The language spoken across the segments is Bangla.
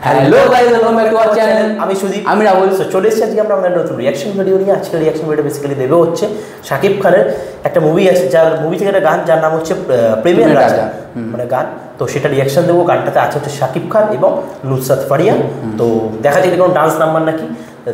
Hello guys, welcome back to our channel. আমি সুদীপ, আমি রাহুল। সো চলে এসেছি আজকে আমরা আমাদের নতুন রিয়াকশন ভিডিও নিয়ে। আজকের রিয়াকশন ভিডিও বেসিক্যালি দেবে হচ্ছে শাকিব খানের একটা মুভি আছে, যার মুভি থেকে একটা গান, যার নাম হচ্ছে প্রেমের রাজা, মানে গান। তো সেটা রিয়াকশন দেবো। গানটাতে আছে হচ্ছে শাকিব খান এবং নুসরাত ফারিয়া। তো দেখা যায় কোনো ডান্স নাম্বার নাকি।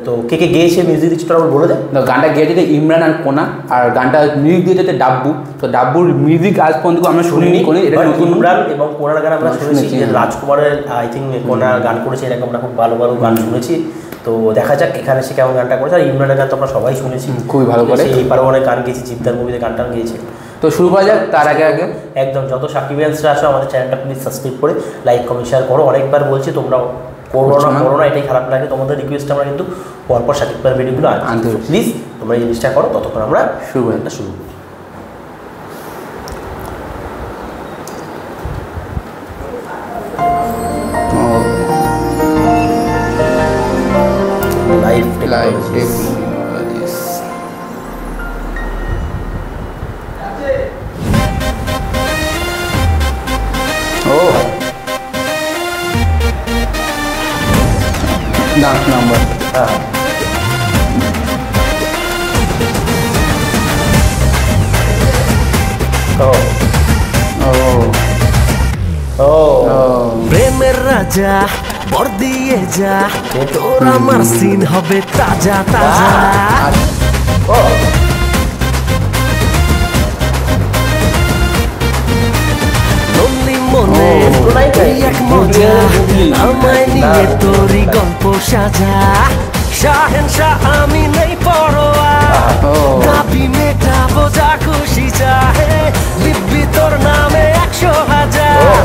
তো কে কে গেয়েছে, মিউজিক দিচ্ছে তোরা বলে দেয়। গানটা গেয়েছে ইমরান আর কোনা, আর গানটা মিউজিক দিয়েছে ডাব্বু। তো ডাব্বুর মিউজিক আজ পর্যন্ত আমরা শুনিনি কোনো। এটা নতুন ইমরান এবং কোনার গান আমরা শুনেছি। রাজকুমারের আই থিঙ্ক কোনা গান করেছে, এরকম আমরা খুব ভালো ভালো গান শুনেছি। তো দেখা যাক এখানে সে কেমন গানটা করেছে। আর ইমরানের গান তো আমরা সবাই শুনেছি খুবই ভালো করে। এই পারমানের গান গেয়েছি, জিদ্দার মুভিতে গানটা গিয়েছে। তো শুরু করা যাক। তার আগে একদম যত সাকিবিয়ান্সরা আসো আমাদের চ্যানেলটা প্লিজ সাবস্ক্রাইব করে লাইক কমেন্ট শেয়ার করো। অনেকবার বলছি তোমরা করো না, এটাই খারাপ লাগে। তোমাদের রিকোয়েস্ট আমরা কিন্তু পরপর শাকিব খানের ভিডিওগুলো আনতে, প্লিজ তোমরা এই জিনিসটা করো। ততক্ষণ আমরা শুরু ডান্স নাম্বার। প্রেমের রাজা বর দিয়ে যা, তোর আমার সিন হবে তাজা তাজা। মনে এক মজা, আমায় নিয়ে তোরই গল্প সাজা। শাহেনশাহ আমি নেই পরোয়া, দাবি মেটাবো যা খুশি চাহে। দিব্যি তোর নামে 100,000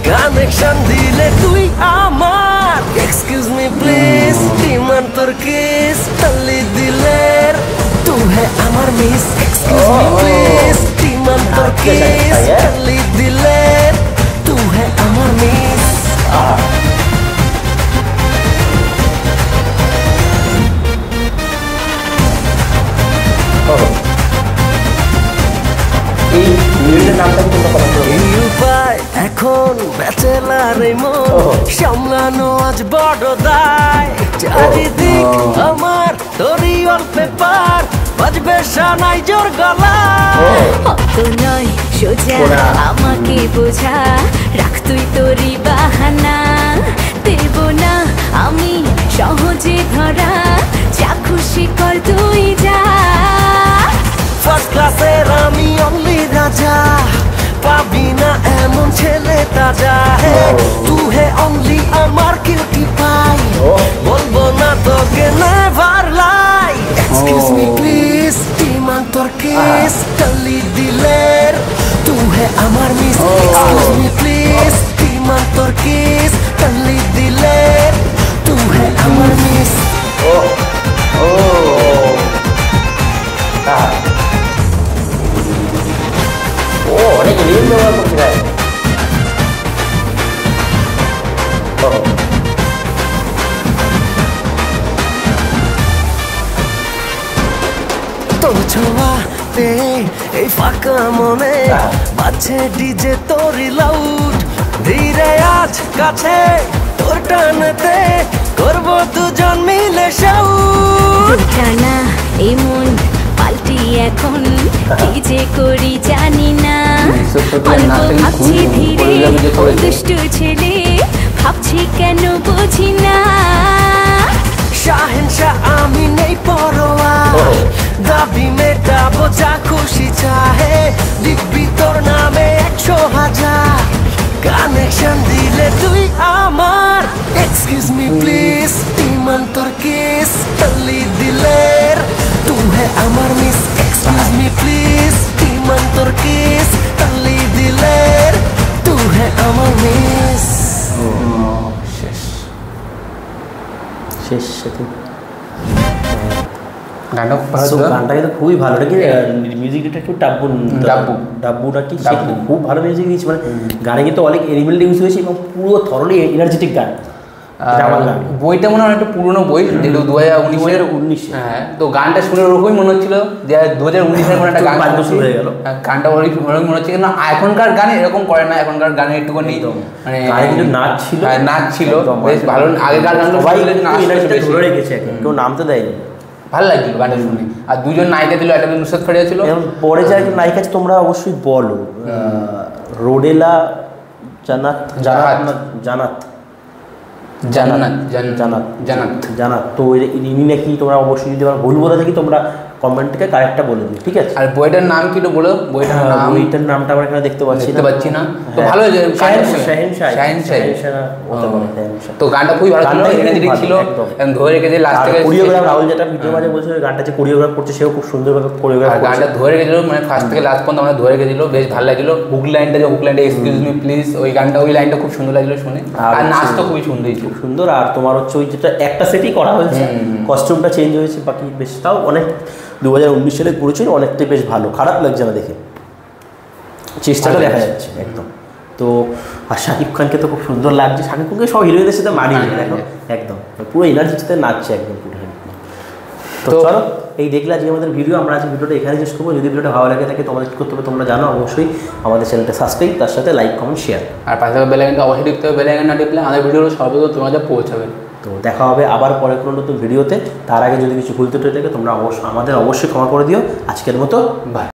কানেকশন দিলে তুই আমার। এক্সকিউজ মি প্লিজ, ডিমান্ড তোর কিস, তালি দিলের তু হে আমার miss. Excuse me please, demand তোর কিস, তালি দিলের তু হে আমার মিস। এই উপায় এখন ব্যাচেলার মন সামলানো আজ বড় দায়। চারিদিক আমার তোরই ওয়ালপেপার, বাজবে শানাই জোর গলা। অত নয় সোজা আমাকে বোঝা, রাখ তুই তোরই বাহানা। দেব না আমি সহজে ধরা, যা খুশি কর তুই যা। ফার্স্ট ক্লাসের আমি অনলি রাজা, পাবি না এমন ছেলে তাজা। হে তু হে অনলি আমার কিউটি পাই, বলবো না তোকে never lie. Excuse me please, demand তোর কিস, তালি দিলের তু হে আমার miss. Excuse me please, demand তোর কিস, তালি দিলের তু হে আমার মিস। অনেক রিল ব্যবহার করতে যায়। তোর ছোঁয়াতে এই ফাঁকা মনে বাজছে ডিজে তোরই লাউড। ধীরে আজ কাছে তোর টানতে করবো দুজন মিলে শাউট। টানা এই মন পাল্টি এখন, কি যে করি জানি না। অল্প ভাবছি ধীরে, দুষ্টু ছেলে ভাবছি কেন বুঝি না। শাহেনশাহ আমি নেই পরোয়া, দাবি মেটাবো যা খুশি চাহে। দিব্যি তোর নামে 100,000 কানেকশন দিলে তুই আমার। এক্সকিউজ মি প্লিজ, ডিমান্ড তোর কিস, তালি দিলের তু হে আমার miss. Excuse me please, demand তোর কিস, তালি দিলের তু হে আমার মিস। শেষ গানটা কিন্তু খুবই ভালো। মিউজিকটা একটু ডাব্বুটা কি খুব ভালো মিউজিক দিয়েছে। মানে গানে কিন্তু অনেক এলিমেন্ট ইউজ হয়েছে এবং পুরো থরলি এনার্জেটিক গান। এটা আমার লাগে। বইটা মনে হয় একটা পুরোনো বই, যেটা 2019 হ্যাঁ, তো গানটা শুনে ওরকমই মনে হচ্ছিল যে 2019-এর কোনো একটা গান শুরু হয়ে গেল। গানটা ওরকম মনে হচ্ছে, কিন্তু এখনকার গানে এরকম করে না, এখনকার গানে একটুখানি মানে কিন্তু নাচ ছিল, নাচ ছিল বেশ ভালো। আগেকার গানগুলো সবাই নাচ ধরে রেখেছে, কেউ নামতে দেয়নি, ভালো লাগছিল গানটা শুনে। আর দুজন নায়িকা ছিল, একটা নুসরাত ফারিয়া ছিল। পরে যে একজন নায়িকা আছে তোমরা অবশ্যই বলো, রোডেলা জানাত জানাত জান্নাত জানাত জান্নাত জানাত তো ইনি নাকি, তোমরা অবশ্যই যদি আমার ভুল বলে থাকি তোমরা কমেন্ট থেকে কারেক্টটা বলে দিও, ঠিক আছে? আর বইটার নাম কি তো বলো, বইটার নাম? বইটার নামটা আমরা এখানে দেখতে পাচ্ছি না, তো ভালো তো গানটা খুবই ভালো ছিল, এনার্জেটিক ছিল, ধরে রেখেছে লাস্ট থেকে। কোরিওগ্রাফ রাহুল যেটা ভিডিও মাঝে বলছে গানটা যে কোরিওগ্রাফ করছে সেও খুব সুন্দরভাবে কোরিওগ্রাফ করছে, গানটা ধরে রেখেছিল, মানে ফার্স্ট থেকে লাস্ট পর্যন্ত আমরা ধরে রেখেছিল, বেশ ভালো লাগছিল। হুক লাইনটা, যে হুক লাইনটা এক্সকিউজ মি প্লিজ, ওই গানটা, ওই লাইনটা খুব সুন্দর লাগছিল শুনে। আর নাচটা খুবই সুন্দর ছিল, সুন্দর। আর তোমার হচ্ছে ওই যেটা একটা সেটই করা হয়েছে, কস্টিউমটা চেঞ্জ হয়েছে, বাকি বেশ তাও অনেক 2019 সালে করেছিল, অনেকটাই বেশ ভালো, খারাপ লাগছে না দেখে, চেষ্টাটা দেখা যাচ্ছে একদম। তো আর শাকিব খানকে তো খুব সুন্দর লাগছে, শাকিব খানকে সব হিরোইনদের সাথে মানিয়ে দেখো একদম, পুরো এনার্জিতে নাচছে একদম পুরো। তো চলো, এই দেখলে আজকে আমাদের ভিডিও, আমরা আজকে ভিডিওটা এখানে শেষ করবো। যদি ভিডিওটা ভালো লাগে থাকে তোমাদের কী করতে হবে তোমরা জানো, অবশ্যই আমাদের চ্যানেলটা সাবস্ক্রাইব, তার সাথে লাইক কমেন্ট শেয়ার, আর পাশে বেল আইকনটা অবশ্যই টিপতে হবে। বেল আইকন না টিপলে আমাদের ভিডিওগুলো সর্বদা তোমাদের পৌঁছাবে। তো দেখা হবে আবার পরে কোনো নতুন ভিডিওতে। তার আগে যদি কিছু ভুল ত্রুটি থাকে তোমরা আমাদের অবশ্যই ক্ষমা করে দিও। আজকের মতো বাই।